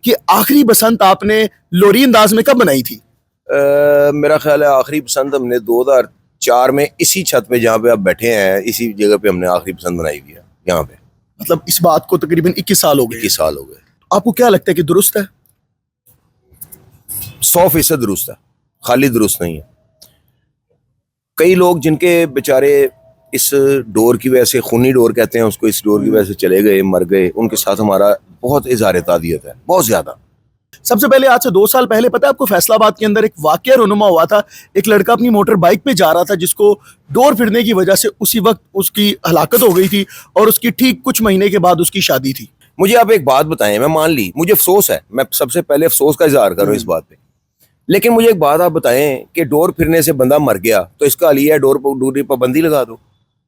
कि आखिरी बसंत आपने लोरी अंदाज में कब मनाई थी? मेरा ख्याल है आखिरी बसंत हमने 2004 में इसी छत पे जहाँ पे आप बैठे हैं, इसी जगह पे हमने आखिरी बसंत मनाई हुई है यहाँ पे। मतलब इस बात को तकरीबन 21 साल हो गए। 21 साल हो गए। आपको क्या लगता है कि दुरुस्त है? 100% दुरुस्त है, खाली दुरुस्त नहीं है। कई लोग जिनके बेचारे इस डोर की वजह से, खूनी डोर कहते हैं उसको, इस डोर की वजह से चले गए, मर गए, उनके साथ हमारा बहुत इज़हार ताज़ियत है, बहुत ज्यादा। सबसे पहले आज से 2 साल पहले पता है आपको, फैसलाबाद के अंदर एक वाकया रुनुमा हुआ था। एक लड़का अपनी मोटर बाइक पे जा रहा था जिसको डोर फिरने की वजह से उसी वक्त उसकी हलाकत हो गई थी और उसकी ठीक कुछ महीने के बाद उसकी शादी थी। मुझे आप एक बात बताएं, मैं मान ली, मुझे अफसोस है, मैं सबसे पहले अफसोस का इजहार करूं इस बात पे, लेकिन मुझे एक बात आप बताएं कि डोर फिरने से बंदा मर गया तो इसका लिए डोर पर पाबंदी लगा दो।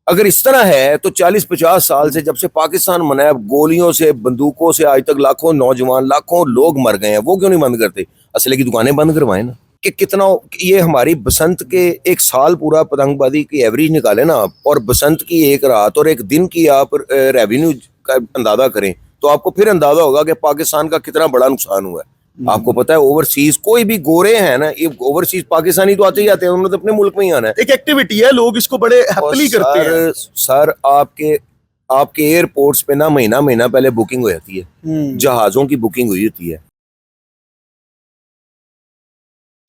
अगर इस तरह है तो 40-50 साल से, जब से पाकिस्तान बना है, गोलियों से, बंदूकों से आज तक लाखों नौजवान, लाखों लोग मर गए हैं, वो क्यों नहीं बंद करते? असले की दुकानें बंद करवाएं ना। कि कितना ये हमारी बसंत के एक साल पूरा पतंगबाजी की एवरेज निकाले ना आप, और बसंत की एक रात और एक दिन की आप रेवेन्यू का अंदाजा करें तो आपको फिर अंदाजा होगा कि पाकिस्तान का कितना बड़ा नुकसान हुआ है। आपको पता है ओवरसीज कोई भी गोरे हैं ना, ये ओवरसीज पाकिस्तानी तो आते ही आते हैं, उन्होंने तो अपने मुल्क में ही आना है। एक एक्टिविटी है, लोग इसको बड़े हैप्पीली करते हैं। सर आपके एयरपोर्ट्स पे ना महीना महीना पहले बुकिंग हो जाती है, जहाजों की बुकिंग हुई होती है।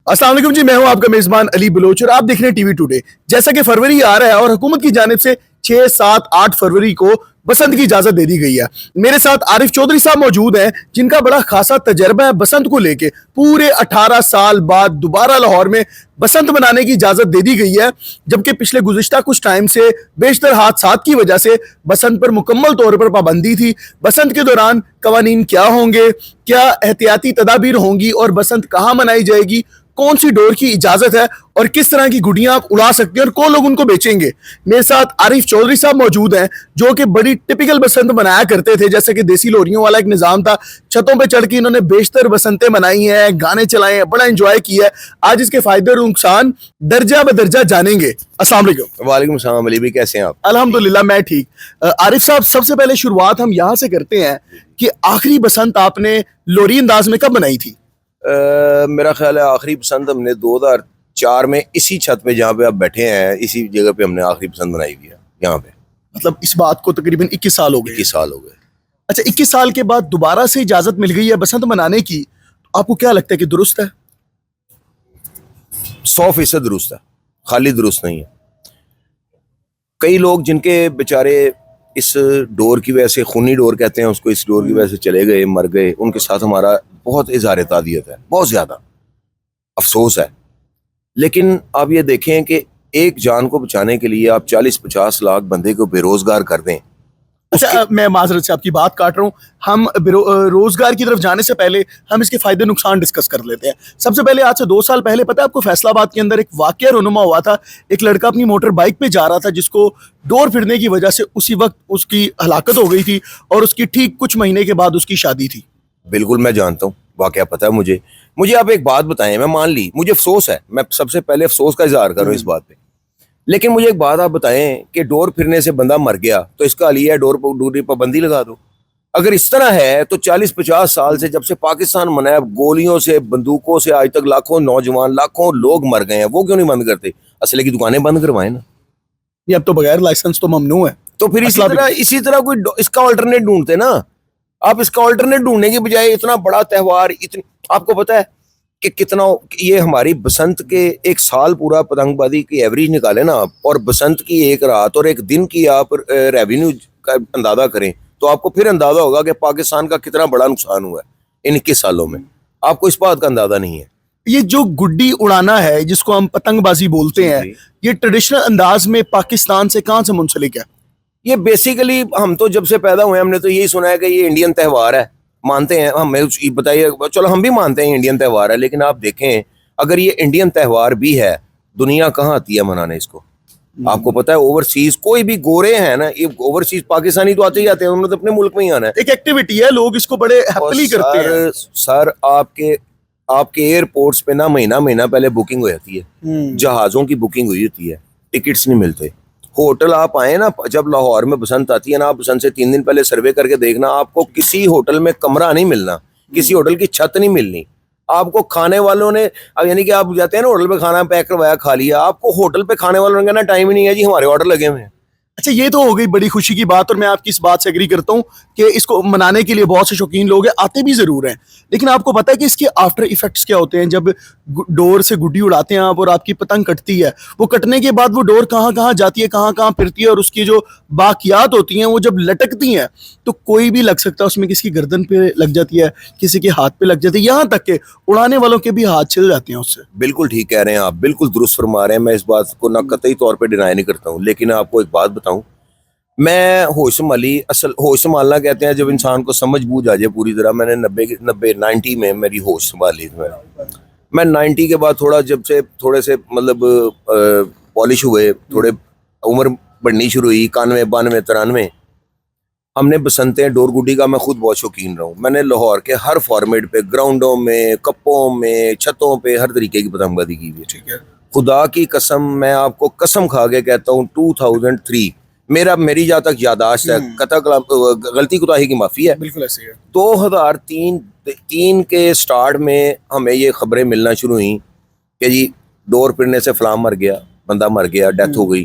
अस्सलाम वालेकुम जी, मैं हूं आपका मेजबान अली बलोच और आप देख रहे हैं टीवी टुडे। जैसा कि फरवरी आ रहा है और हुकूमत की जानिब से 6, 7, 8 फरवरी को बसंत की इजाजत दे दी गई है। मेरे साथ आरिफ चौधरी साहब मौजूद हैं जिनका बड़ा खासा तजर्बा है बसंत को लेके। पूरे 18 साल बाद दोबारा लाहौर में बसंत मनाने की इजाजत दे दी गई है, जबकि पिछले गुज़िश्ता कुछ टाइम से बेशतर हादसात की वजह से बसंत पर मुकम्मल तौर पर पाबंदी थी। बसंत के दौरान कवानीन क्या होंगे, क्या एहतियाती तदाबीर होंगी और बसंत कहाँ मनाई जाएगी, कौन सी डोर की इजाजत है और किस तरह की गुड़ियां आप उड़ा सकते हैं और कौन लोग उनको बेचेंगे। मेरे साथ आरिफ चौधरी साहब मौजूद हैं जो कि बड़ी टिपिकल बसंत मनाया करते थे, जैसे कि देसी लोरियों वाला एक निजाम था। छतों पे चढ़ के इन्होंने बेशतर बसंतें मनाई हैं, गाने चलाए हैं, बड़ा एंजॉय किया है। आज इसके फायदे और नुकसान दर्जा बदर्जा जानेंगे। अस्सलाम वालेकुम। वालेकुम सलाम। अली भाई कैसे हैं आप? अल्हम्दुलिल्लाह मैं ठीक। आरिफ साहब, सबसे पहले शुरुआत हम यहाँ से करते हैं कि आखिरी बसंत आपने लोरी अंदाज में कब मनाई थी? मेरा ख्याल है आखिरी बसंत हमने 2004 में इसी छत पे जहाँ पे आप बैठे हैं, इसी जगह पे हमने आखिरी बसंत मनाई हुई है यहाँ पे। मतलब इस बात को तकरीबन 21 साल हो गए। 21 साल हो गए। अच्छा, 21 साल के बाद दोबारा से इजाजत मिल गई है बसंत मनाने की, आपको क्या लगता है कि दुरुस्त है? 100% दुरुस्त है, खाली दुरुस्त नहीं है। कई लोग जिनके बेचारे इस डोर की वजह से, खूनी डोर कहते हैं उसको, इस डोर की वजह से चले गए, मर गए, उनके साथ हमारा बहुत इज़हार ताज़ियत है, बहुत ज्यादा अफसोस है। लेकिन आप ये देखें कि एक जान को बचाने के लिए आप 40-50 लाख बंदे को बेरोजगार कर दें। अच्छा, मैं माजरत से आपकी बात काट रहा हूँ। हम रोजगार की तरफ जाने से पहले हम इसके फायदे नुकसान डिस्कस कर लेते हैं। सबसे पहले आज से 2 साल पहले पता है आपको, फैसलाबाद के अंदर एक वाकया रुनुमा हुआ था। एक लड़का अपनी मोटर बाइक पे जा रहा था जिसको डोर फिरने की वजह से उसी वक्त उसकी हलाकत हो गई थी और उसकी ठीक कुछ महीने के बाद उसकी शादी थी। बिल्कुल मैं जानता हूँ, वाकया पता है मुझे आप एक बात बताएं, मैं मान ली, मुझे अफसोस है, मैं सबसे पहले अफसोस का इजहार करूं इस बात पे, लेकिन मुझे एक बात आप बताएं कि डोर फिरने से बंदा मर गया तो इसका लिए डोर पर पाबंदी लगा दो। अगर इस तरह है तो 40-50 साल से, जब से पाकिस्तान बना है, गोलियों से, बंदूकों से आज तक लाखों नौजवान, लाखों लोग मर गए हैं, वो क्यों नहीं बंद करते? असले की दुकानें बंद करवाएं ना। ये अब तो बगैर लाइसेंस तो ममनू है। तो फिर इसी तरह कोई इसका अल्टरनेट ढूंढते ना। आप इसका अल्टरनेट ढूंढने की बजाय इतना बड़ा त्यौहार, आपको पता है कि कितना ये हमारी बसंत के एक साल पूरा पतंगबाजी की एवरेज निकाले ना आप, और बसंत की एक रात और एक दिन की आप रेवेन्यू का अंदाजा करें तो आपको फिर अंदाजा होगा कि पाकिस्तान का कितना बड़ा नुकसान हुआ है इन 21 सालों में। आपको इस बात का अंदाजा नहीं है। ये जो गुड्डी उड़ाना है जिसको हम पतंगबाजी बोलते हैं, ये ट्रेडिशनल अंदाज में पाकिस्तान से कहां से मुंसलिक है? ये बेसिकली हम तो जब से पैदा हुए हमने तो यही सुना है कि ये इंडियन त्यौहार है, मानते हैं हम। बताइए, चलो हम भी मानते हैं इंडियन त्यौहार है, लेकिन आप देखें अगर ये इंडियन त्यौहार भी है, दुनिया कहाँ आती है मनाने इसको? आपको पता है ओवरसीज कोई भी गोरे हैं ना, ये ओवरसीज पाकिस्तानी तो आते ही आते हैं, उन्होंने तो अपने मुल्क में ही आना है। एक एक्टिविटी है, लोग इसको बड़े हैप्पीली करते हैं। सर आपके एयरपोर्ट्स पे ना महीना महीना पहले बुकिंग हो जाती है, जहाजों की बुकिंग हुई होती है, टिकट्स नहीं मिलते। होटल आप आए ना, जब लाहौर में बसंत आती है ना, आप बसंत से 3 दिन पहले सर्वे करके देखना, आपको किसी होटल में कमरा नहीं मिलना। किसी होटल की छत नहीं मिलनी, आपको खाने वालों ने, अब यानी कि आप जाते हैं ना होटल पे, खाना पैक करवाया खा लिया, आपको होटल पे खाने वालों ने कहना टाइम ही नहीं है जी, हमारे ऑर्डर लगे हुए हैं। अच्छा, ये तो हो गई बड़ी खुशी की बात, और मैं आपकी इस बात से एग्री करता हूँ कि इसको मनाने के लिए बहुत से शौकीन लोग हैं, आते भी जरूर हैं। लेकिन आपको पता है कि इसके आफ्टर इफेक्ट्स क्या होते हैं? जब डोर से गुड्डी उड़ाते हैं आप और आपकी पतंग कटती है, वो कटने के बाद वो डोर कहाँ कहाँ जाती है, कहाँ कहाँ फिरती है, और उसकी जो बाकियात होती हैं वो जब लटकती हैं तो कोई भी लग सकता है उसमें, किसी की गर्दन पे लग जाती है, किसी के हाथ पे लग जाती है, यहाँ तक के उड़ाने वालों के भी हाथ छिल जाते हैं उससे। बिल्कुल ठीक कह रहे हैं आप, बिल्कुल दुरुस्त फरमा रहे हैं, मैं इस बात को ना कतई तौर पे डिनाई नहीं करता हूँ। लेकिन आपको एक बात बताऊं, मैं होश संभाली, असल होश संभालना कहते हैं जब इंसान को समझ बूझ आ जाए पूरी तरह। मैंने 90 में मेरी होश संभाली थी। मैं 90 के बाद थोड़े से मतलब पॉलिश हुए, थोड़े उम्र बढ़नी शुरू हुई, 91, 92, 93, हमने बसंतें डोर गुड्डी का मैं खुद बहुत शौकीन रहा हूँ। मैंने लाहौर के हर फॉर्मेट पे, ग्राउंडों में, कप्पों में, छतों पे, हर तरीके की पतंगबाजी की हुई है। ठीक है। खुदा की कसम, मैं आपको कसम खा के कहता हूँ, 2003 मेरी जहाँ तक यादाश्त है, गलती कुताही की माफी है, बिल्कुल ऐसे ही है। 2003 के स्टार्ट में हमें ये खबरें मिलना शुरू हुई कि जी डोर फिरने से फलां मर गया, बंदा मर गया, डेथ हो गई।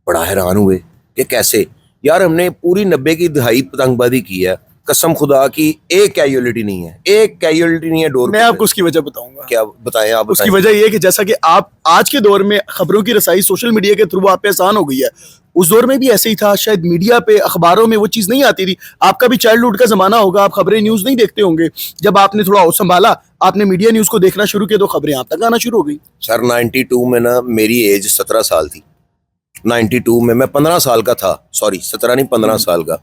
बड़ा हैरान हुए कि कैसे यार, हमने पूरी 90 की दहाई पतंगबाजी की है, कसम खुदा की एक कैजुअलिटी नहीं है, एक कैजुअलिटी नहीं है डोर। मैं आपको उसकी वजह बताऊंगा। क्या बताएं आप? उसकी वजह ये है कि जैसा कि आप आज के दौर में खबरों की रसाई सोशल मीडिया के थ्रू आप पे आसान हो गई है, उस दौर में भी ऐसे ही था। शायद मीडिया पे, अखबारों में वो चीज़ नहीं आती थी। आपका भी चाइल्डहुड का जमाना होगा, आप खबरें न्यूज़ नहीं देखते होंगे। जब आपने थोड़ा होश संभाला, आपने मीडिया न्यूज़ को देखना शुरू किया, तो खबरें आप तक आना शुरू हो गई। सर 92 में ना मेरी एज 17 साल थी। 92 में मैं 15 साल का था, सॉरी 17 नहीं, 15 साल का।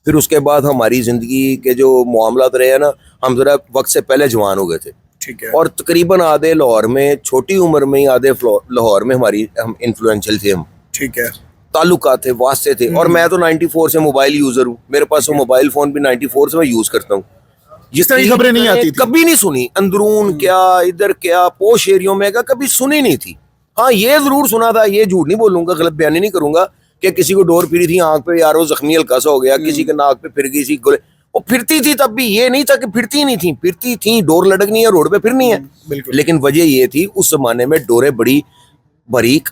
फिर उसके बाद हमारी जिंदगी के जो मामलात रहे हैं ना, हम जरा वक्त से पहले जवान हो गए थे। ठीक है। और तकरीबन आधे लाहौर में, छोटी उम्र में ही आधे लाहौर में हम इन्फ्लुएंशियल थे, हम ठीक है। ताल्लुकात थे, वास्ते थे। और मैं तो 94 से मोबाइल यूजर हूँ, मेरे पास वो मोबाइल फोन भी 94 से मैं यूज करता हूँ। जिस तरह की खबरें नहीं आती थी, कभी नहीं सुनी, अंदरून क्या, इधर क्या, पोश एरियो में क्या, कभी सुनी नहीं थी। हाँ, ये जरूर सुना था, ये झूठ नहीं बोलूंगा, गलत बयानी नहीं करूंगा, कि किसी को डोर फिरी थी आंख पे, यार वो जख्मी हल्का सा हो गया, किसी के नाक पे फिर गई सी गोले। वो फिरती थी, तब भी ये नहीं था कि फिरती नहीं थी, फिरती थी, डोर लटकनी है, रोड पे फिरनी है। लेकिन वजह ये थी, उस जमाने में डोरें बड़ी बारीक,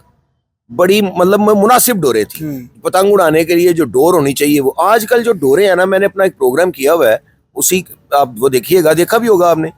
बड़ी मतलब मुनासिब डोरें थी पतंग उड़ाने के लिए। जो डोर होनी चाहिए वो, आजकल जो डोरें हैं ना, मैंने अपना एक प्रोग्राम किया हुआ है, उसी आप वो देखिएगा, देखा भी होगा आपने,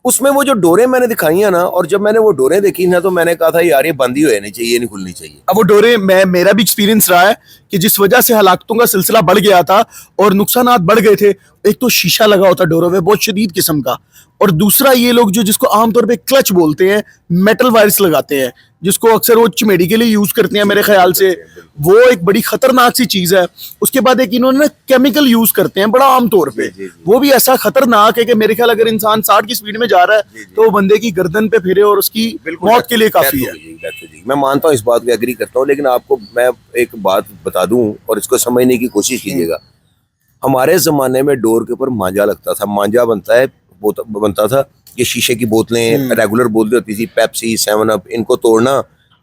उसमें वो जो डोरें मैंने दिखाई है ना, और जब मैंने वो डोरें देखी ना, तो मैंने कहा था यार ये बंद ही हो नहीं चाहिए, नहीं खुलनी चाहिए। अब वो डोरे, मेरा भी एक्सपीरियंस रहा है कि जिस वजह से हलाकतों का सिलसिला बढ़ गया था और नुकसानात बढ़ गए थे, एक तो शीशा लगा होता डोरों में बहुत शदीद किस्म का, और दूसरा ये लोग जिसको आमतौर पे क्लच बोलते हैं, मेटल वायर्स लगाते हैं, जिसको अक्सर वो चिमेडी के लिए यूज करते हैं मेरे ख्याल से, वो एक बड़ी खतरनाक सी चीज है। उसके बाद एक इन्होंने केमिकल यूज करते हैं बड़ा आम तौर पे, वो भी ऐसा खतरनाक है कि मेरे ख्याल अगर इंसान 60 की स्पीड में जा रहा है तो वो बंदे की गर्दन पे फिरे और उसकी मौत के लिए काफी है। मैं मानता हूँ, इस बात को एग्री करता हूँ, लेकिन आपको मैं एक बात बता दूं और इसको समझने की कोशिश कीजिएगा। हमारे जमाने में डोर के ऊपर मांझा लगता था, मांझा बनता था, ये शीशे की बोतलें, रेगुलर बोतलें होती थी, पेप्सी, 7 अप, इनको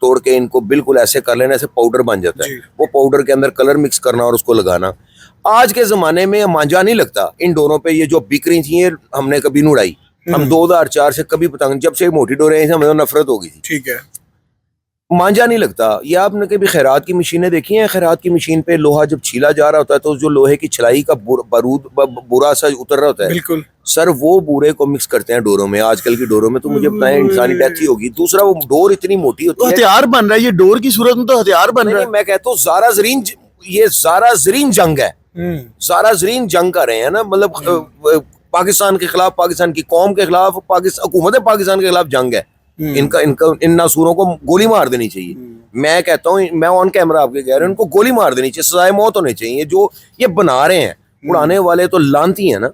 तोड़ के इनको बिल्कुल ऐसे कर लेना, ऐसे पाउडर बन जाता है। वो पाउडर के अंदर कलर मिक्स करना और उसको लगाना। आज के जमाने में मांझा नहीं लगता इन डोरों पे। ये जो बिक रही थी, ये हमने कभी नहीं उड़ाई। हम 2004 से कभी पतंग, जब से मोटी डोरें हमें तो नफरत हो गई थी। ठीक है। मांझा नहीं लगता। ये आपने कभी खैरात की मशीनें देखी हैं? खैरात की मशीन पे लोहा जब छीला जा रहा होता है, तो जो लोहे की छिलाई का बुरा सा उतर रहा होता है, बिल्कुल सर, वो बूरे को मिक्स करते हैं डोरों में। आजकल की डोरों में तो मुझे पता है इंसानी डेथ ही होगी। दूसरा, वो डोर इतनी मोटी होती है, हथियार बन रहा है ये डोर की सूरत में, तो हथियार बन रहा है। मैं कहता हूँ ये ज़ारा ज़रीन जंग है। ज़ारा ज़रीन जंग कर रहे हैं ना, मतलब पाकिस्तान के खिलाफ, पाकिस्तान की कौम के खिलाफ, हुकूमत पाकिस्तान के खिलाफ जंग है। इनका इन नासूरों को गोली मार देनी चाहिए। मैं कहता हूँ, मैं ऑन कैमरा आपके कह रहा हूँ, इनको गोली मार देनी चाहिए, सजाए मौत होनी चाहिए। जो ये बना रहे हैं, उड़ाने वाले तो लानती है ना,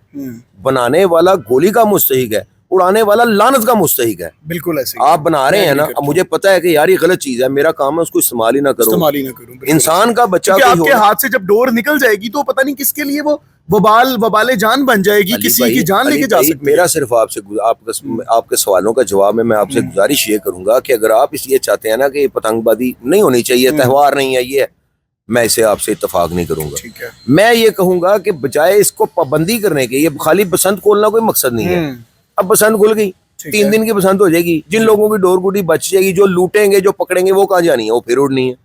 बनाने वाला गोली का मुस्तहिक है, उड़ाने वाला लानत का मुस्तहिक है। बिल्कुल ऐसे आप बना रहे हैं ना, अब मुझे पता है कि यार ये गलत चीज है, मेरा काम है उसको इस्तेमाल ही ना करूं। इंसान का बच्चा आपके हाथ से जब डोर निकल जाएगी तो पता नहीं किसके लिए वो वबाले जान बन जाएगी, किसी की जान लेके जा सकती है। मेरा सिर्फ आपसे आपके सवालों का जवाब में मैं आपसे गुजारिश ये करूंगा कि अगर आप इसलिए चाहते हैं ना कि पतंगबाजी नहीं होनी चाहिए, त्यौहार नहीं है ये, मैं इसे आपसे इत्तेफाक नहीं करूंगा। ठीक है। मैं ये कहूंगा कि बजाय इसको पाबंदी करने के, ये खाली बसंत खोलना कोई मकसद नहीं है। अब बसंत खुल गई, 3 दिन की बसंत हो जाएगी, जिन लोगों की डोर गुडी बच जाएगी, जो लूटेंगे जो पकड़ेंगे वो कहाँ जानी है, वो फिर उड़नी है,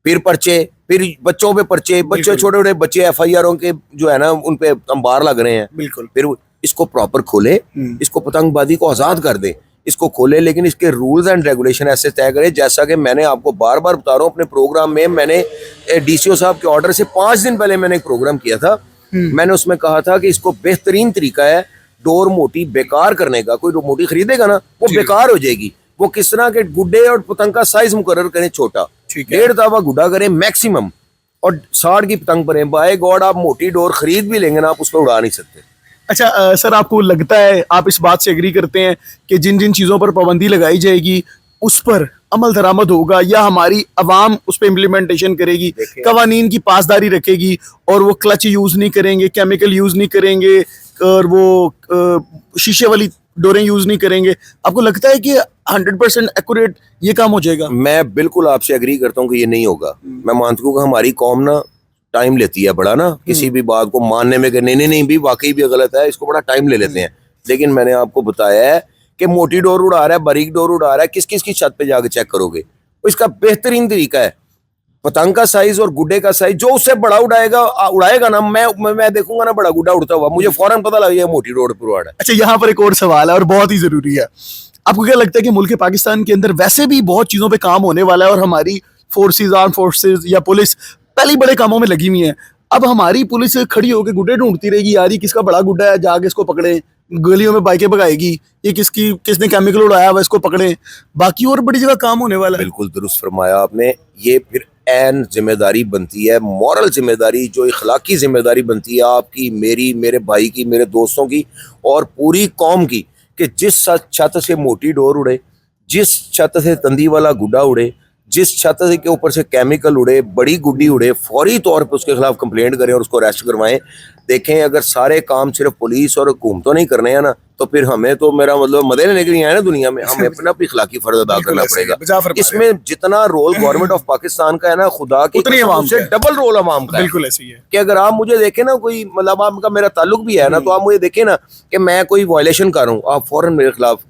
फिर पर्चे, फिर बच्चों पे पर्चे, बच्चे छोटे छोटे बच्चे FIR के जो है ना उन पे अंबार लग रहे हैं। बिल्कुल। फिर इसको प्रॉपर खोले, इसको पतंगबाजी को आजाद कर दे, इसको खोले, लेकिन इसके रूल्स एंड रेगुलेशन ऐसे तय करें जैसा कि मैंने आपको बार बार बता रहा हूँ अपने प्रोग्राम में। मैंने DCO साहब के ऑर्डर से 5 दिन पहले मैंने एक प्रोग्राम किया था। मैंने उसमें कहा था कि इसको बेहतरीन तरीका है डोर मोटी बेकार करने का। कोई मोटी खरीदेगा ना वो बेकार हो जाएगी। वो किस तरह के गुड्डे और पतंग का साइज मुकर्रर करें छोटा, 1.5 तावा गुड्डा करें मैक्सिमम, और 60 की पतंग भरें। बाय गॉड आप मोटी डोर खरीद भी लेंगे ना, आप उसको उड़ा नहीं सकते। अच्छा सर, आपको लगता है, आप इस बात से एग्री करते हैं कि जिन जिन चीज़ों पर पाबंदी लगाई जाएगी उस पर अमल दरामद होगा, या हमारी अवाम उस पर इम्प्लीमेंटेशन करेगी, कवानीन की पासदारी रखेगी और वो क्लच यूज़ नहीं करेंगे, केमिकल यूज़ नहीं करेंगे और वो शीशे वाली डोरें यूज़ नहीं करेंगे? आपको लगता है कि 100% एक्यूरेट ये काम हो जाएगा? मैं बिल्कुल आपसे एग्री करता हूँ कि ये नहीं होगा। मैं मानता हूँ कि हमारी कौम ना टाइम लेती है बड़ा ना किसी भी बात को मानने में कि नहीं भी वाकई भी गलत है, इसको बड़ा टाइम ले लेते हैं। लेकिन मैंने आपको बताया है कि मोटी डोर उड़ा रहा है, बारीक डोर उड़ा रहा है, किस किस की छत पे जाके चेक करोगे। इसका बेहतरीन तरीका है पतंग का साइज और गुड्डे का साइज, जो उससे बड़ा उड़ाएगा ना, मैं देखूंगा ना बड़ा गुड्डा उड़ता हुआ, मुझे फौरन पता लग जाएगा मोटी डोर पर उड़ा है। अच्छा, यहाँ पर एक और सवाल है और बहुत ही जरूरी है। आपको क्या लगता है कि मुल्क पाकिस्तान के अंदर वैसे भी बहुत चीजों पे काम होने वाला है और हमारी फोर्सेस, आर्म फोर्सेस या पुलिस पहले ही बड़े कामों में लगी हुई है। अब हमारी पुलिस खड़ी होकर गुड्डे ढूंढती रहेगी, यार ये किसका बड़ा गुड्डा है, जाके इसको पकड़े, गलियों में बाइकें भगाएगी, ये किसने केमिकल उड़ाया हुआ इसको पकड़े। बाकी और बड़ी जगह काम होने वाला है। बिल्कुल दुरुस्त फरमाया आपने। ये फिर एन जिम्मेदारी बनती है, मॉरल जिम्मेदारी, जो इखलाकी जिम्मेदारी बनती है आपकी, मेरी, मेरे भाई की, मेरे दोस्तों की और पूरी कौम की, कि जिस छत से मोटी डोर उड़े, जिस छत से तंदी वाला गुड्डा उड़े, जिस छत के ऊपर से केमिकल उड़े, बड़ी गुड्डी उड़े, फौरी तौर पे उसके खिलाफ कंप्लेंट करें और उसको अरेस्ट करवाएं। देखें, अगर सारे काम सिर्फ पुलिस और हुकूमतों नहीं करने हैं ना, तो फिर हमें तो, मेरा मतलब, मदे लेने के लिए आए ना दुनिया में, हमें अपना भी इखलाकी फर्ज अदा करना पड़ेगा। इसमें जितना रोल गवर्नमेंट ऑफ पाकिस्तान का है ना, खुदा की कसम से डबल रोल अवाम का है। बिल्कुल ऐसी है कि अगर आप मुझे देखें ना, कोई मतलब आपका मेरा ताल्लुक भी है ना, तो आप मुझे देखें ना कि मैं कोई वायलेशन कर रहा हूँ, आप फौरन मेरे खिलाफ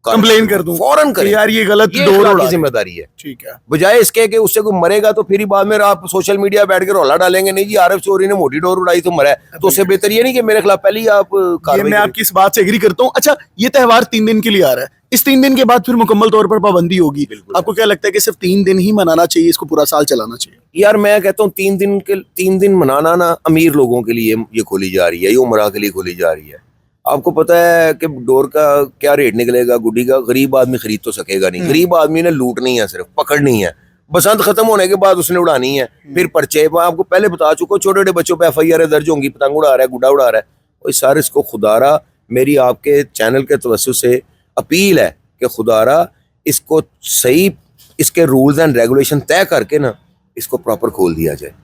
कंप्लेन कर दूं, फौरन करें, यार ये गलत डोर की जिम्मेदारी है। ठीक है। बजाय इसके कि उससे कोई मरेगा तो फिर ही बाद में आप सोशल मीडिया बैठ के रौला डालेंगे, नहीं जी आरिफ चौधरी ने मोटी डोर उड़ाई तो मरा है, तो उससे बेहतर ये नहीं कि मेरे खिलाफ पहले ही आप कार्रवाई। मैं आपकी इस बात से एग्री करता हूँ। अच्छा, ये त्यौहार 3 दिन के लिए आ रहा है, इस 3 दिन के बाद फिर मुकम्मल तौर पर पाबंदी होगी। आपको क्या लगता है कि सिर्फ 3 दिन ही मनाना चाहिए, इसको पूरा साल चलाना चाहिए? यार मैं कहता हूँ 3 दिन मनाना ना अमीर लोगों के लिए ये खोली जा रही है, ये उमरा के लिए खोली जा रही है। आपको पता है कि डोर का क्या रेट निकलेगा, गुड्डी का? गरीब आदमी खरीद तो सकेगा नहीं। गरीब आदमी ने लूटनी है, सिर्फ पकड़नी है। बसंत खत्म होने के बाद उसने उड़ानी है, फिर पर्चे। मैं आपको पहले बता चुका हूँ, छोटे छोटे बच्चों पे FIR दर्ज होंगी, पतंग उड़ा रहा है, गुड्डा उड़ा रहा है। और सर, इसको खुदारा मेरी आपके चैनल के तवज्जुह से अपील है कि खुदारा इसको सही, इसके रूल्स एंड रेगुलेशन तय करके ना इसको प्रॉपर खोल दिया जाए।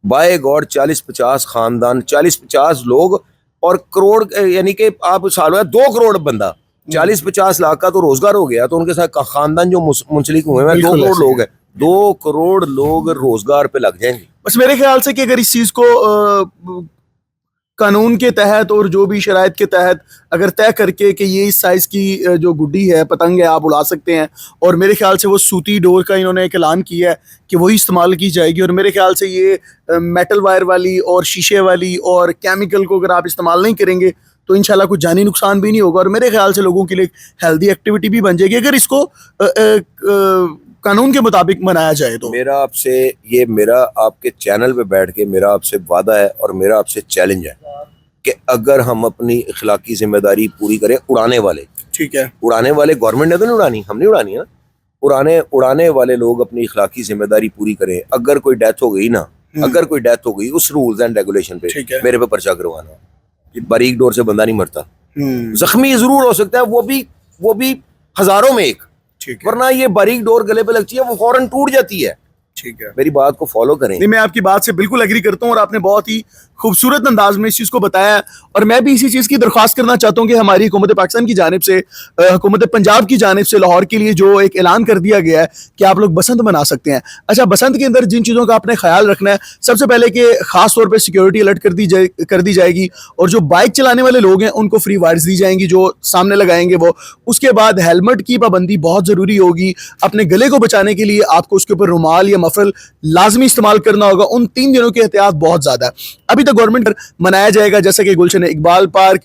बाय गॉड 40-50 खानदान, 40-50 लोग और करोड़, यानी कि आप साल में 2 करोड़ बंदा, 40-50 लाख का तो रोजगार हो गया। तो उनके साथ खानदान जो मुंसलिक हुए हैं 2 करोड़ लोग हैं, 2 करोड़ लोग रोजगार पे लग जाएंगे। बस मेरे ख्याल से कि अगर इस चीज को कानून के तहत और जो भी शराइत के तहत अगर तय करके कि ये इस साइज की जो गुड्डी है, पतंग है, आप उड़ा सकते हैं, और मेरे ख्याल से वो सूती डोर का इन्होंने एक ऐलान किया है कि वही इस्तेमाल की जाएगी। और मेरे ख्याल से ये मेटल वायर वाली और शीशे वाली और केमिकल को अगर आप इस्तेमाल नहीं करेंगे तो इंशाल्लाह कुछ जानी नुकसान भी नहीं होगा, और मेरे ख्याल से लोगों के लिए हेल्दी एक्टिविटी भी बन जाएगी अगर इसको कानून के मुताबिक मनाया जाए तो। मेरा आपके चैनल पे बैठ के मेरा आपसे वादा है और मेरा आपसे चैलेंज है कि अगर हम अपनी इखलाकी जिम्मेदारी पूरी करें, उड़ाने वाले, ठीक है, उड़ाने वाले गवर्नमेंट ने तो नहीं उड़ानी, हमने उड़ानी है ना, उड़ाने वाले लोग अपनी इखलाकी जिम्मेदारी पूरी करें। अगर कोई डेथ हो गई ना, अगर कोई डेथ हो गई उस रूल्स एंड रेगुलेशन पे, मेरे पे पर्चा करवाना। बारीक डोर से बंदा नहीं मरता, जख्मी जरूर हो सकता है, वो भी हजारों में एक, वरना ये बारीक डोर गले पे लगती है वो फौरन टूट जाती है। ठीक है, मेरी बात को फॉलो करें। नहीं, मैं आपकी बात से बिल्कुल एग्री करता हूँ और आपने बहुत ही खूबसूरत अंदाज में इस चीज़ को बताया है। और मैं भी इसी चीज़ की दरख्वास्त करना चाहता हूँ कि हमारी हुकूमत पाकिस्तान की जानिब से, हुकूमत पंजाब की जानिब से लाहौर के लिए जो एक ऐलान कर दिया गया है कि आप लोग बसंत मना सकते हैं। अच्छा, बसंत के अंदर जिन चीज़ों का आपने ख्याल रखना है, सबसे पहले कि खास तौर पे सिक्योरिटी अलर्ट कर दी जाएगी, और जो बाइक चलाने वाले लोग हैं उनको फ्री वाइड्स दी जाएंगी जो सामने लगाएंगे वो। उसके बाद हेलमेट की पाबंदी बहुत ज़रूरी होगी। अपने गले को बचाने के लिए आपको उसके ऊपर रुमाल या मफरल लाजमी इस्तेमाल करना होगा। उन 3 दिनों की एहतियात बहुत ज़्यादा है। अभी तक गवर्नमेंट मनाया जाएगा जैसे कि गुलशन इकबाल पार्क,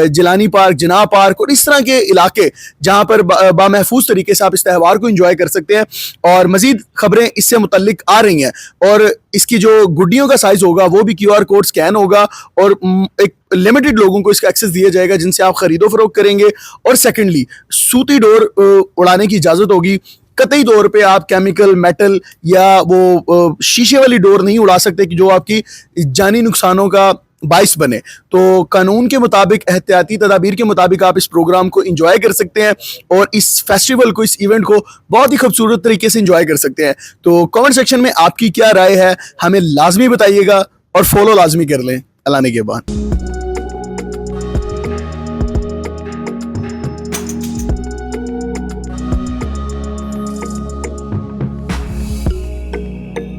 जिलानी पार्क, जिना पार्क और इस तरह के इलाके जहाँ पर बामहफूज तरीके से आप इस त्यौहार को इंजॉय कर सकते हैं। और मजीद खबरें इससे मुतल्लिक आ रही हैं, और इसकी जो गुड्डियों का साइज होगा वो भी QR कोड स्कैन होगा, और एक लिमिटेड लोगों को इसका एक्सेस दिया जाएगा जिनसे आप खरीदो फरोख्त करेंगे। और सेकेंडली, सूती डोर उड़ाने की इजाज़त होगी। कतई तौर पे आप केमिकल, मेटल या वो शीशे वाली डोर नहीं उड़ा सकते कि जो आपकी जानी नुकसानों का बाइस बने। तो कानून के मुताबिक, एहतियाती तदाबीर के मुताबिक आप इस प्रोग्राम को इंजॉय कर सकते हैं और इस फेस्टिवल को, इस इवेंट को बहुत ही खूबसूरत तरीके से इंजॉय कर सकते हैं। तो कमेंट सेक्शन में आपकी क्या राय है हमें लाजमी बताइएगा, और फॉलो लाजमी कर लें। अल्लाह ने के बाद।